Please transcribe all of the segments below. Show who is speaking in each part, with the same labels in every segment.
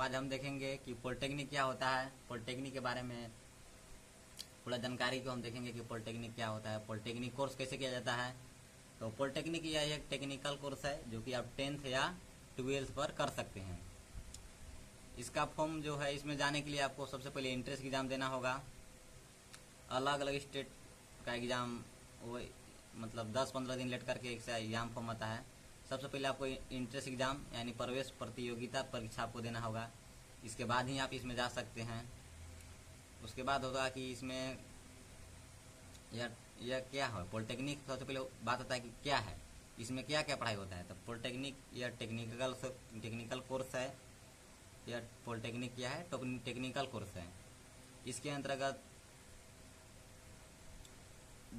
Speaker 1: आज हम देखेंगे कि पॉलिटेक्निक क्या होता है। पॉलिटेक्निक के बारे में पूरा जानकारी को हम देखेंगे कि पॉलिटेक्निक क्या होता है, पॉलिटेक्निक कोर्स कैसे किया जाता है। तो पॉलिटेक्निक यह एक टेक्निकल कोर्स है जो कि आप 10th या 12th पर कर सकते हैं। इसका फॉर्म जो है, इसमें जाने के लिए आपको सबसे पहले एंट्रेंस एग्ज़ाम देना होगा। अलग अलग स्टेट का एग्ज़ाम वो मतलब 10-15 दिन लेट करके एक एग्ज़ाम फॉर्म आता है। सबसे पहले आपको एंट्रेंस एग्ज़ाम यानी प्रवेश प्रतियोगिता परीक्षा आपको देना होगा। इसके बाद ही आप इसमें जा सकते हैं। उसके बाद होगा कि इसमें यह क्या है पॉलिटेक्निक। सबसे पहले बात आता है कि क्या है, इसमें क्या क्या पढ़ाई होता है। तो पॉलिटेक्निक यह टेक्निकल कोर्स है। यह पॉलिटेक्निक क्या है, टेक्निकल कोर्स है। इसके अंतर्गत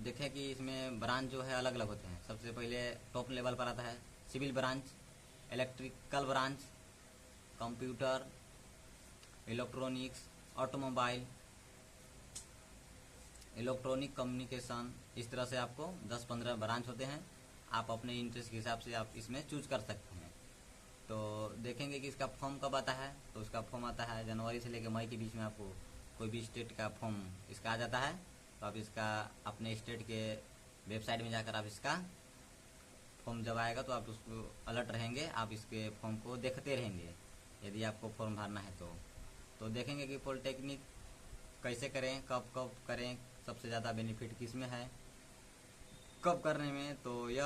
Speaker 1: देखें कि इसमें ब्रांच जो है अलग अलग होते हैं। सबसे पहले टॉप लेवल पर आता है civil branch, electrical branch, computer, electronics, automobile, electronic communication. इस तरह से आपको 10-15 ब्रांच होते हैं। आप अपने इंटरेस्ट के हिसाब से आप इसमें चूज कर सकते हैं। तो देखेंगे कि इसका फॉर्म कब आता है। तो इसका फॉर्म आता है जनवरी से लेकर मई के बीच में। आपको कोई भी स्टेट का फॉर्म इसका आ जाता है तो आप इसका अपने स्टेट के वेबसाइट में जाकर आप इसका फॉर्म जब आएगा तो आप उसको अलर्ट रहेंगे, आप इसके फॉर्म को देखते रहेंगे यदि आपको फॉर्म भरना है तो देखेंगे कि पॉलिटेक्निक कैसे करें, कब कब करें, सबसे ज़्यादा बेनिफिट किस में है, कब करने में। तो यह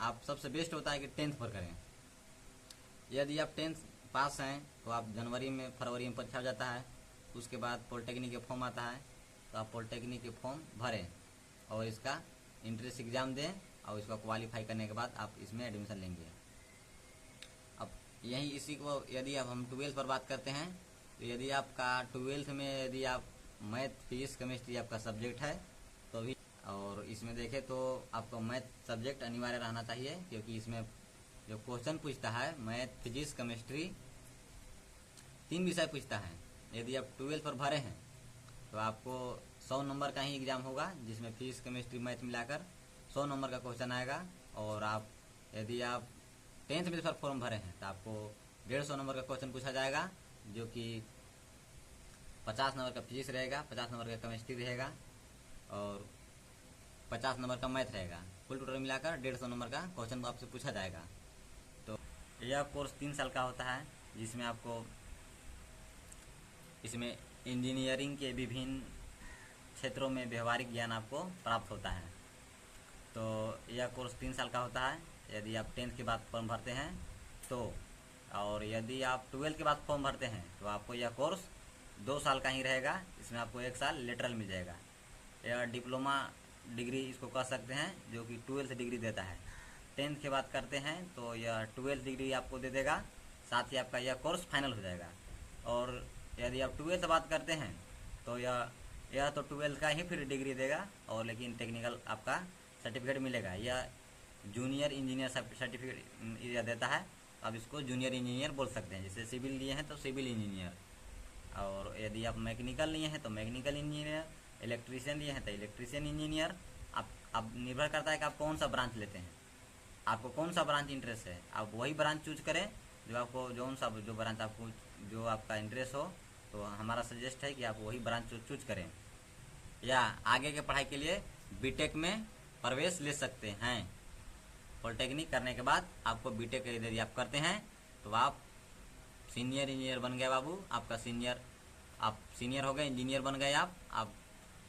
Speaker 1: आप सबसे बेस्ट होता है कि 10th पर करें। यदि आप 10th पास हैं तो आप फरवरी में परीक्षा हो जाता है। उसके बाद पॉलिटेक्निक के फॉर्म आता है तो आप पॉलिटेक्निक के फॉर्म भरें और इसका इंट्रेंस एग्ज़ाम दें और इसका क्वालिफाई करने के बाद आप इसमें एडमिशन लेंगे। अब यही इसी को यदि अब हम 12th पर बात करते हैं तो यदि आपका 12th में यदि आप मैथ, फिजिक्स, केमिस्ट्री आपका सब्जेक्ट है तो भी, और इसमें देखें तो आपको मैथ सब्जेक्ट अनिवार्य रहना चाहिए क्योंकि इसमें जो क्वेश्चन पूछता है मैथ, फिजिक्स, केमिस्ट्री 3 विषय पूछता है। यदि आप 12th पर भरे हैं तो आपको 100 नंबर का ही एग्ज़ाम होगा जिसमें फिजिक्स, केमिस्ट्री, मैथ मिलाकर 100 नंबर का क्वेश्चन आएगा। और यदि आप 10th में पर फॉर्म भरे हैं तो आपको 150 नंबर का क्वेश्चन पूछा जाएगा जो कि 50 नंबर का फिजिक्स रहेगा, 50 नंबर का केमिस्ट्री रहेगा और 50 नंबर का मैथ रहेगा। कुल टोटल मिलाकर 150 नंबर का क्वेश्चन तो आपसे पूछा जाएगा। तो यह कोर्स 3 साल का होता है जिसमें आपको इसमें इंजीनियरिंग के विभिन्न क्षेत्रों में व्यवहारिक ज्ञान आपको प्राप्त होता है। तो यह कोर्स 3 साल का होता है यदि आप 10th के बाद फॉर्म भरते हैं तो, और यदि आप 12th के बाद फॉर्म भरते हैं तो आपको यह कोर्स 2 साल का ही रहेगा। इसमें आपको 1 साल लेटरल मिल जाएगा। यह डिप्लोमा डिग्री इसको कह सकते हैं जो कि 12th डिग्री देता है। 10th के बाद करते हैं तो यह 12th डिग्री आपको दे देगा, साथ ही आपका यह कोर्स फाइनल हो जाएगा। और यदि आप 12th बात करते हैं तो यह तो 12th का ही फिर डिग्री देगा और लेकिन टेक्निकल आपका सर्टिफिकेट मिलेगा। यह जूनियर इंजीनियर सर्टिफिकेट यह देता है। अब इसको जूनियर इंजीनियर बोल सकते हैं। जैसे सिविल लिए हैं तो सिविल इंजीनियर, और यदि आप मैकेनिकल लिए हैं तो मैकेनिकल इंजीनियर, इलेक्ट्रीशियन लिए हैं तो इलेक्ट्रीशियन इंजीनियर। अब निर्भर करता है कि आप कौन सा ब्रांच लेते हैं, आपको कौन सा ब्रांच इंटरेस्ट है। आप वही ब्रांच चूज करें जो ब्रांच आपको जो आपका इंटरेस्ट हो। तो हमारा सजेस्ट है कि आप वही ब्रांच चूज करें या आगे के पढ़ाई के लिए बीटेक में प्रवेश ले सकते हैं। पॉलिटेक्निक करने के बाद आपको बीटेक यदि आप करते हैं तो आप सीनियर इंजीनियर बन गए बाबू। आप सीनियर हो गए, इंजीनियर बन गए। आप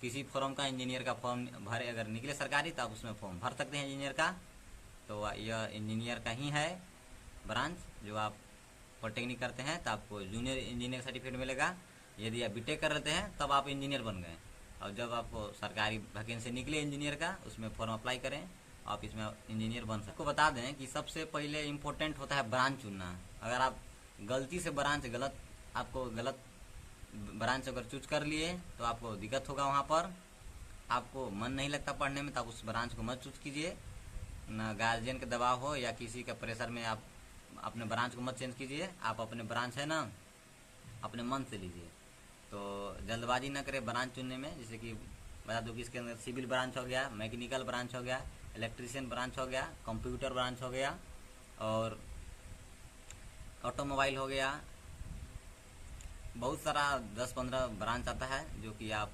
Speaker 1: किसी फॉर्म का इंजीनियर का फॉर्म भरे, अगर निकले सरकारी तो आप उसमें फॉर्म भर सकते हैं इंजीनियर का। तो यह इंजीनियर का ही है ब्रांच। जो आप पॉलिटेक्निक करते हैं तो आपको जूनियर इंजीनियर सर्टिफिकेट मिलेगा। यदि आप बीटेक कर लेते हैं तब आप इंजीनियर बन गए। और जब आपको सरकारी वैकेंसी निकले इंजीनियर का, उसमें फॉर्म अप्लाई करें, आप इसमें इंजीनियर बन सकते। आपको बता दें कि सबसे पहले इम्पोर्टेंट होता है ब्रांच चुनना। अगर आप गलती से गलत ब्रांच अगर चूज कर लिए तो आपको दिक्कत होगा। वहाँ पर आपको मन नहीं लगता पढ़ने में तो आप उस ब्रांच को मत चूज कीजिए। न गार्जियन का दबाव हो या किसी का प्रेशर में आप अपने ब्रांच को मत चेंज कीजिए। आप अपने ब्रांच है ना अपने मन से लीजिए। तो जल्दबाजी ना करें ब्रांच चुनने में। जैसे कि बता दूँ कि इसके अंदर सिविल ब्रांच हो गया, मैकेनिकल ब्रांच हो गया, इलेक्ट्रीशियन ब्रांच हो गया, कंप्यूटर ब्रांच हो गया और ऑटोमोबाइल हो गया, बहुत सारा 10-15 ब्रांच आता है, जो कि आप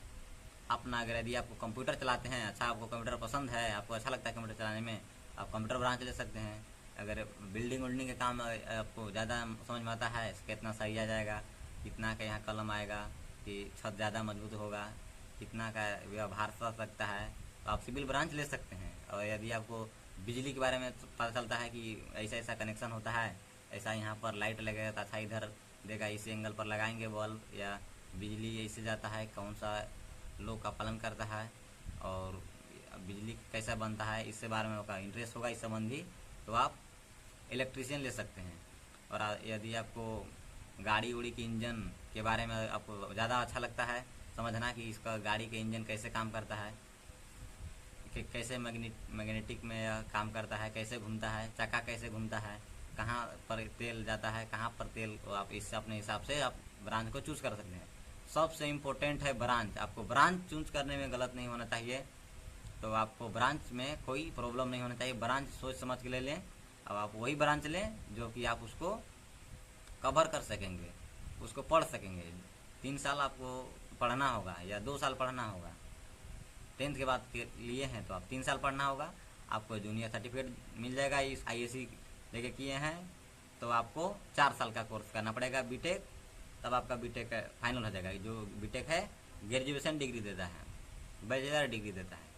Speaker 1: अपना, अगर यदि आपको कंप्यूटर चलाते हैं, अच्छा आपको कंप्यूटर पसंद है, आपको अच्छा लगता है कंप्यूटर चलाने में, आप कंप्यूटर ब्रांच ले सकते हैं। अगर बिल्डिंग विल्डिंग के काम आपको ज़्यादा समझ में आता है, कितना सही आ जाएगा, कितना का यहाँ कलम आएगा, कि छत ज़्यादा मजबूत होगा, कितना का व्यवहार सह सकता है, तो आप सिविल ब्रांच ले सकते हैं। और यदि आपको बिजली के बारे में पता चलता है कि ऐसा ऐसा कनेक्शन होता है, ऐसा यहाँ पर लाइट लगेगा तो अच्छा इधर देगा, इस एंगल पर लगाएंगे बल्ब, या बिजली ऐसे जाता है, कौन सा लो का पालन करता है, और बिजली कैसा बनता है, इससे बारे में आपका इंटरेस्ट होगा इस संबंधी, तो आप इलेक्ट्रीशियन ले सकते हैं। और यदि आपको गाड़ी उड़ी के इंजन के बारे में आपको ज़्यादा अच्छा लगता है समझना, कि इसका गाड़ी के इंजन कैसे काम करता है, कि कैसे मैग्नेटिक में यह काम करता है, कैसे घूमता है, चक्का कैसे घूमता है, कहाँ पर तेल जाता है, कहाँ पर तेल, तो आप इससे अपने हिसाब से आप ब्रांच को चूज़ कर सकते हैं। सबसे इम्पोर्टेंट है ब्रांच। आपको ब्रांच चूज करने में गलत नहीं होना चाहिए, तो आपको ब्रांच में कोई प्रॉब्लम नहीं होना चाहिए। ब्रांच सोच समझ के ले लें। अब आप वही ब्रांच लें जो कि आप उसको कवर कर सकेंगे, उसको पढ़ सकेंगे। 3 साल आपको पढ़ना होगा या 2 साल पढ़ना होगा। 10th के बाद के लिए हैं तो आप 3 साल पढ़ना होगा। आपको जूनियर सर्टिफिकेट मिल जाएगा, इस IAC लेके किए हैं तो आपको 4 साल का कोर्स करना पड़ेगा बीटेक, तब आपका बीटेक फाइनल हो जाएगा। जो बीटेक है ग्रेजुएशन डिग्री देता है, बैचलर डिग्री देता है।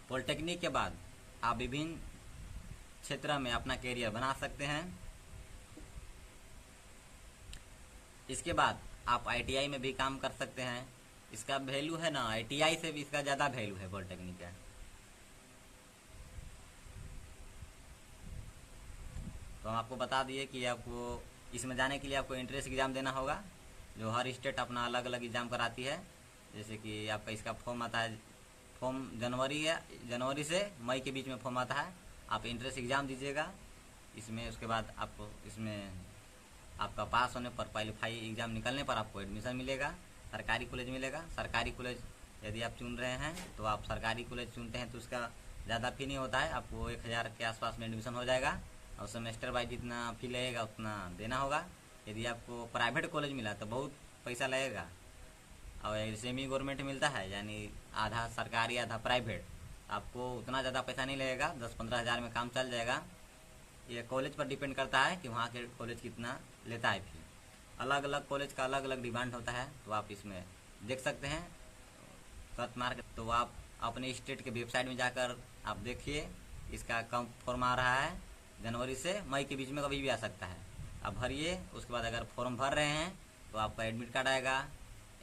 Speaker 1: पॉलिटेक्निक के बाद आप विभिन्न क्षेत्र में अपना कैरियर बना सकते हैं। इसके बाद आप ITI में भी काम कर सकते हैं। इसका वैल्यू है ना, ITI से भी इसका ज़्यादा वैल्यू है पॉलिटेक्निक का। तो हम आपको बता दिए कि आपको इसमें जाने के लिए आपको एंट्रेंस एग्ज़ाम देना होगा, जो हर स्टेट अपना अलग अलग एग्ज़ाम कराती है। जैसे कि आपका इसका फॉर्म आता है, फॉर्म जनवरी से मई के बीच में फॉर्म आता है। आप एंट्रेंस एग्ज़ाम दीजिएगा इसमें, उसके बाद आपको इसमें आपका पास होने पर, क्वालिफाई एग्ज़ाम निकलने पर आपको एडमिशन मिलेगा, सरकारी कॉलेज मिलेगा। सरकारी कॉलेज यदि आप चुन रहे हैं तो आप सरकारी कॉलेज चुनते हैं तो उसका ज़्यादा फ़ी नहीं होता है, आपको 1000 के आसपास में एडमिशन हो जाएगा। और सेमेस्टर वाइज जितना फ़ी लगेगा उतना देना होगा। यदि आपको प्राइवेट कॉलेज मिला तो बहुत पैसा लगेगा, और सेमी गवर्नमेंट मिलता है यानी आधा सरकारी आधा प्राइवेट, आपको उतना ज़्यादा पैसा नहीं लगेगा, 10-15 हज़ार में काम चल जाएगा। ये कॉलेज पर डिपेंड करता है कि वहाँ के कॉलेज कितना लेता है फी। अलग अलग कॉलेज का अलग अलग डिमांड होता है, तो आप इसमें देख सकते हैं सर्च मार्क। तो आप अपने स्टेट के वेबसाइट में जाकर आप देखिए, इसका कम फॉर्म आ रहा है, जनवरी से मई के बीच में कभी भी आ सकता है। आप भरिए, उसके बाद अगर फॉर्म भर रहे हैं तो आपका एडमिट कार्ड आएगा।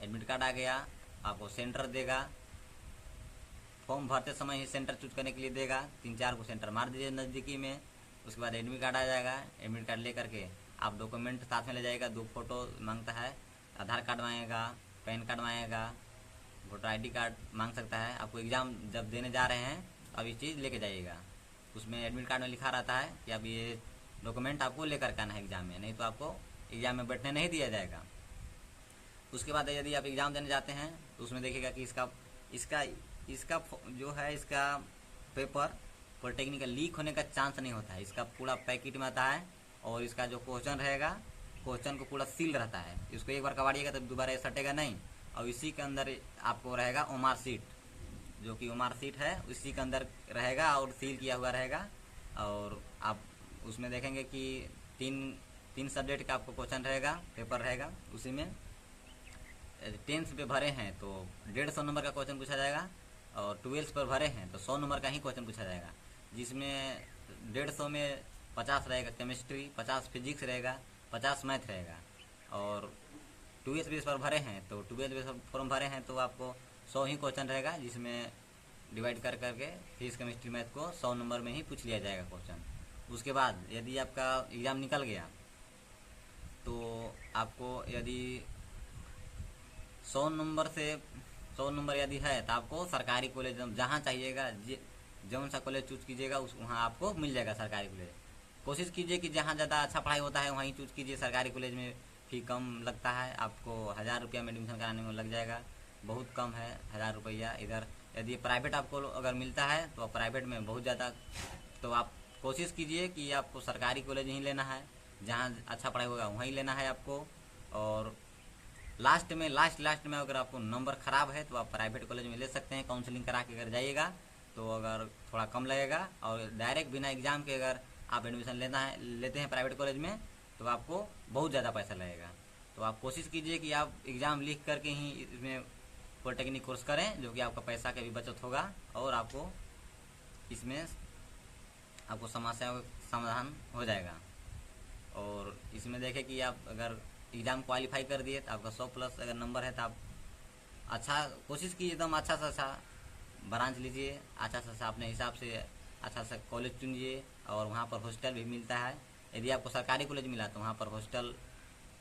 Speaker 1: एडमिट कार्ड आ गया, आपको सेंटर देगा। फॉर्म भरते समय ही सेंटर चूज करने के लिए देगा, 3-4 को सेंटर मार दीजिए नज़दीकी में। उसके बाद एडमिट कार्ड आ जाएगा। एडमिट कार्ड ले करके आप डॉक्यूमेंट साथ में ले जाएगा, 2 फोटो मांगता है, आधार कार्ड मांगेगा, पैन कार्ड मांगेगा, वोटर ID कार्ड मांग सकता है। आपको एग्ज़ाम जब देने जा रहे हैं अब ये चीज़ लेके जाइएगा। उसमें एडमिट कार्ड में लिखा रहता है कि अब ये डॉक्यूमेंट आपको लेकर के आना है एग्ज़ाम में, नहीं तो आपको एग्ज़ाम में बैठने नहीं दिया जाएगा। उसके बाद यदि आप एग्ज़ाम देने जाते हैं तो उसमें देखिएगा कि इसका जो है, इसका पेपर पॉलिटेक्निक का लीक होने का चांस नहीं होता है। इसका पूरा पैकेट में आता है, और इसका जो क्वेश्चन रहेगा, क्वेश्चन को पूरा सील रहता है। इसको एक बार कबाड़िएगा तो दोबारा ये सटेगा नहीं। और इसी के अंदर आपको रहेगा ओमार सीट, जो कि ओमार सीट है उसी के अंदर रहेगा और सील किया हुआ रहेगा। और आप उसमें देखेंगे कि तीन सब्जेक्ट का आपको क्वेश्चन रहेगा, पेपर रहेगा। उसी में 10th पे भरे हैं तो 150 नंबर का क्वेश्चन पूछा जाएगा, और 12th पर भरे हैं तो 100 नंबर का ही क्वेश्चन पूछा जाएगा, जिसमें 150 में 50 रहेगा केमिस्ट्री, 50 फिजिक्स रहेगा, 50 मैथ रहेगा। और 12th बेस पर भरे हैं तो 12th बेस पर फॉर्म भरे हैं तो आपको 100 ही क्वेश्चन रहेगा, जिसमें डिवाइड कर करके फिजिक्स केमिस्ट्री मैथ को 100 नंबर में ही पूछ लिया जाएगा क्वेश्चन। उसके बाद यदि आपका एग्ज़ाम निकल गया तो आपको यदि 100 नंबर यदि है तो आपको सरकारी कॉलेज जहाँ चाहिएगा, जौन सा कॉलेज चूज कीजिएगा वहाँ आपको मिल जाएगा सरकारी कॉलेज। कोशिश कीजिए कि जहाँ ज़्यादा अच्छा पढ़ाई होता है वहीं चूज कीजिए। सरकारी कॉलेज में फ़ी कम लगता है, आपको 1000 रुपया में एडमिशन कराने में लग जाएगा, बहुत कम है 1000 रुपया। इधर यदि प्राइवेट आपको अगर मिलता है तो प्राइवेट में बहुत ज़्यादा, तो आपको कोशिश कीजिए कि आपको सरकारी कॉलेज ही लेना है, जहाँ अच्छा पढ़ाई होगा वहीं लेना है आपको। और लास्ट में अगर आपको नंबर ख़राब है तो आप प्राइवेट कॉलेज में ले सकते हैं, काउंसलिंग करा के अगर जाइएगा तो अगर थोड़ा कम लगेगा। और डायरेक्ट बिना एग्ज़ाम के अगर आप एडमिशन लेते हैं प्राइवेट कॉलेज में तो आपको बहुत ज़्यादा पैसा लगेगा। तो आप कोशिश कीजिए कि आप एग्ज़ाम लिख करके ही इसमें पॉलिटेक्निक कोर्स करें, जो कि आपका पैसा का भी बचत होगा और आपको इसमें आपको समस्याओं का समाधान हो जाएगा। और इसमें देखें कि आप अगर एग्ज़ाम क्वालिफाई कर दिए तो आपका 100+ अगर नंबर है तो आप अच्छा कोशिश कीजिए, एकदम अच्छा सा अच्छा ब्रांच लीजिए, अच्छा सा अपने हिसाब से अच्छा सा कॉलेज चुनिए। और वहाँ पर हॉस्टल भी मिलता है। यदि आपको सरकारी कॉलेज मिला तो वहाँ पर हॉस्टल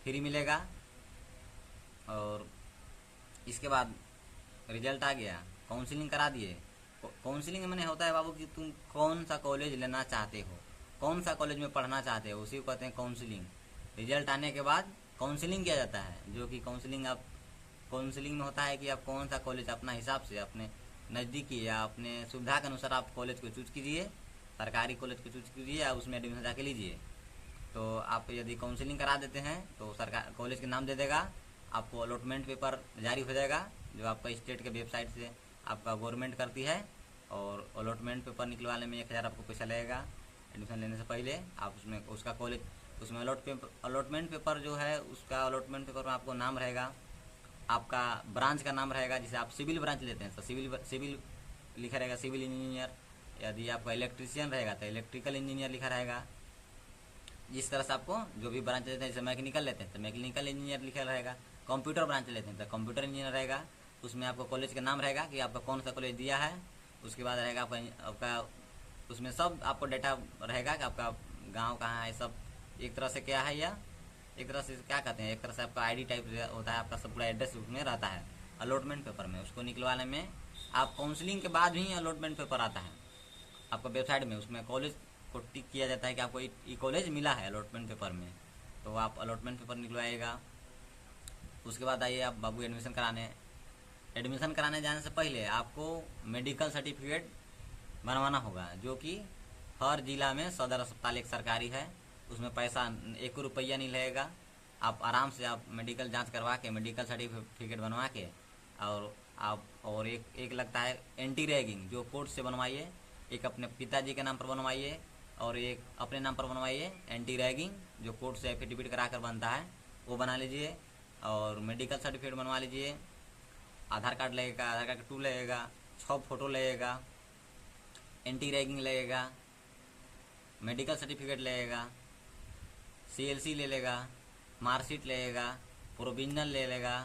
Speaker 1: फ्री मिलेगा। और इसके बाद रिजल्ट आ गया, काउंसलिंग करा दिए। काउंसलिंग में होता है बाबू कि तुम कौन सा कॉलेज लेना चाहते हो, कौन सा कॉलेज में पढ़ना चाहते हो, उसी को कहते हैं काउंसलिंग। रिजल्ट आने के बाद काउंसलिंग किया जाता है, जो कि काउंसलिंग में होता है कि आप कौन सा कॉलेज अपना हिसाब से अपने नज़दीकी या अपने सुविधा के अनुसार आप कॉलेज को चूज कीजिए, सरकारी कॉलेज को चूज कीजिए या उसमें एडमिशन जाके लीजिए। तो आप यदि काउंसलिंग करा देते हैं तो सरकार कॉलेज के नाम दे देगा, आपको अलॉटमेंट पेपर जारी हो जाएगा, जो आपका स्टेट के वेबसाइट से आपका गवर्नमेंट करती है। और अलॉटमेंट पेपर निकलवाने में 1000 आपको पैसा लगेगा एडमिशन लेने से पहले। आप उसमें उसका कॉलेज उसमें अलॉटमेंट पेपर जो है उसका अलॉटमेंट पेपर में आपको नाम रहेगा, आपका ब्रांच का नाम रहेगा। जैसे आप सिविल ब्रांच लेते हैं तो सिविल लिखा रहेगा, सिविल इंजीनियर। यदि आपका इलेक्ट्रीशियन रहेगा तो इलेक्ट्रिकल इंजीनियर लिखा रहेगा। जिस तरह से आपको जो भी ब्रांच लेते हैं, जैसे मैकेनिकल लेते हैं तो मैकेनिकल इंजीनियर लिखा रहेगा, कंप्यूटर ब्रांच लेते हैं तो कंप्यूटर इंजीनियर रहेगा। उसमें आपको कॉलेज का नाम रहेगा कि आपका कौन सा कॉलेज दिया है। उसके बाद रहेगा आपका उसमें सब आपको डाटा रहेगा कि आपका गांव कहाँ है, सब एक तरह से क्या है, या एक तरह से क्या कहते हैं, एक तरह से आपका आईडी टाइप होता है, आपका सब पूरा एड्रेस उसमें रहता है अलॉटमेंट पेपर में। उसको निकलवाने में आप काउंसलिंग के बाद ही अलॉटमेंट पेपर आता है आपका वेबसाइट में, उसमें कॉलेज को टिक किया जाता है कि आपको ये कॉलेज मिला है अलॉटमेंट पेपर में। तो आप अलॉटमेंट पेपर निकलवाइएगा। उसके बाद आइए आप बाबू एडमिशन कराने जाने से पहले आपको मेडिकल सर्टिफिकेट बनवाना होगा, जो कि हर जिला में सदर अस्पताल एक सरकारी है, उसमें पैसा 1 रुपया नहीं लगेगा। आप आराम से आप मेडिकल जांच करवा के मेडिकल सर्टिफिकेट बनवा के और एक लगता है एंटी रैगिंग, जो कोर्ट से बनवाइए। एक अपने पिताजी के नाम पर बनवाइए और एक अपने नाम पर बनवाइए। एंटी रैगिंग जो कोर्ट से एफिडेविट करा कर बनता है वो बना लीजिए। और मेडिकल सर्टिफिकेट बनवा लीजिए। आधार कार्ड लगेगा, आधार कार्ड 2 लगेगा, 6 फोटो लगेगा, एंटी रैगिंग लगेगा, मेडिकल सर्टिफिकेट लगेगा, CLC ले लेगा, मार्कशीट लगेगा, प्रोविजनल ले लेगा,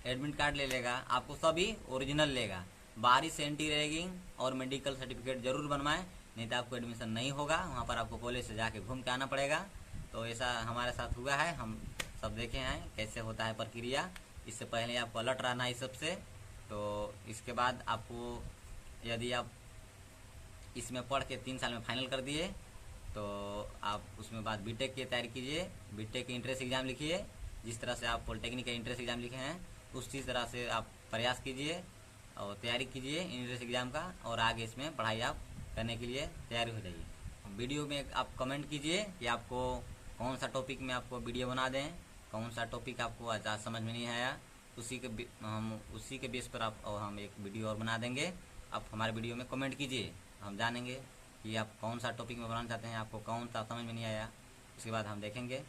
Speaker 1: एडमिट कार्ड ले लेगा, आपको सभी ओरिजिनल लेगा। बाहरी से एंटी रैगिंग और मेडिकल सर्टिफिकेट जरूर बनवाएं, नहीं तो आपको एडमिशन नहीं होगा। वहाँ पर आपको कॉलेज से जाके घूम के आना पड़ेगा। तो ऐसा हमारे साथ हुआ है, हम सब देखे हैं कैसे होता है प्रक्रिया। इससे पहले आपको अलर्ट रहना है इस सबसे। तो इसके बाद आपको यदि आप इसमें पढ़ के 3 साल में फाइनल कर दिए तो आप उसमें बाद बीटेक की तैयारी कीजिए। बीटेक की इंट्रेंस एग्ज़ाम लिखिए, जिस तरह से आप पॉलिटेक्निक का इंट्रेंस एग्ज़ाम लिखे हैं उसी तरह से आप प्रयास कीजिए और तैयारी कीजिए इंट्रेंस एग्ज़ाम का, और आगे इसमें पढ़ाई आप करने के लिए तैयारी हो जाइए। वीडियो में आप कमेंट कीजिए कि आपको कौन सा टॉपिक में आपको वीडियो बना दें, कौन सा टॉपिक आपको आज समझ में नहीं आया, हम उसी के बेस पर हम एक वीडियो और बना देंगे। आप हमारे वीडियो में कमेंट कीजिए, हम जानेंगे कि आप कौन सा टॉपिक में बनाना चाहते हैं, आपको कौन सा समझ में नहीं आया। उसके बाद हम देखेंगे।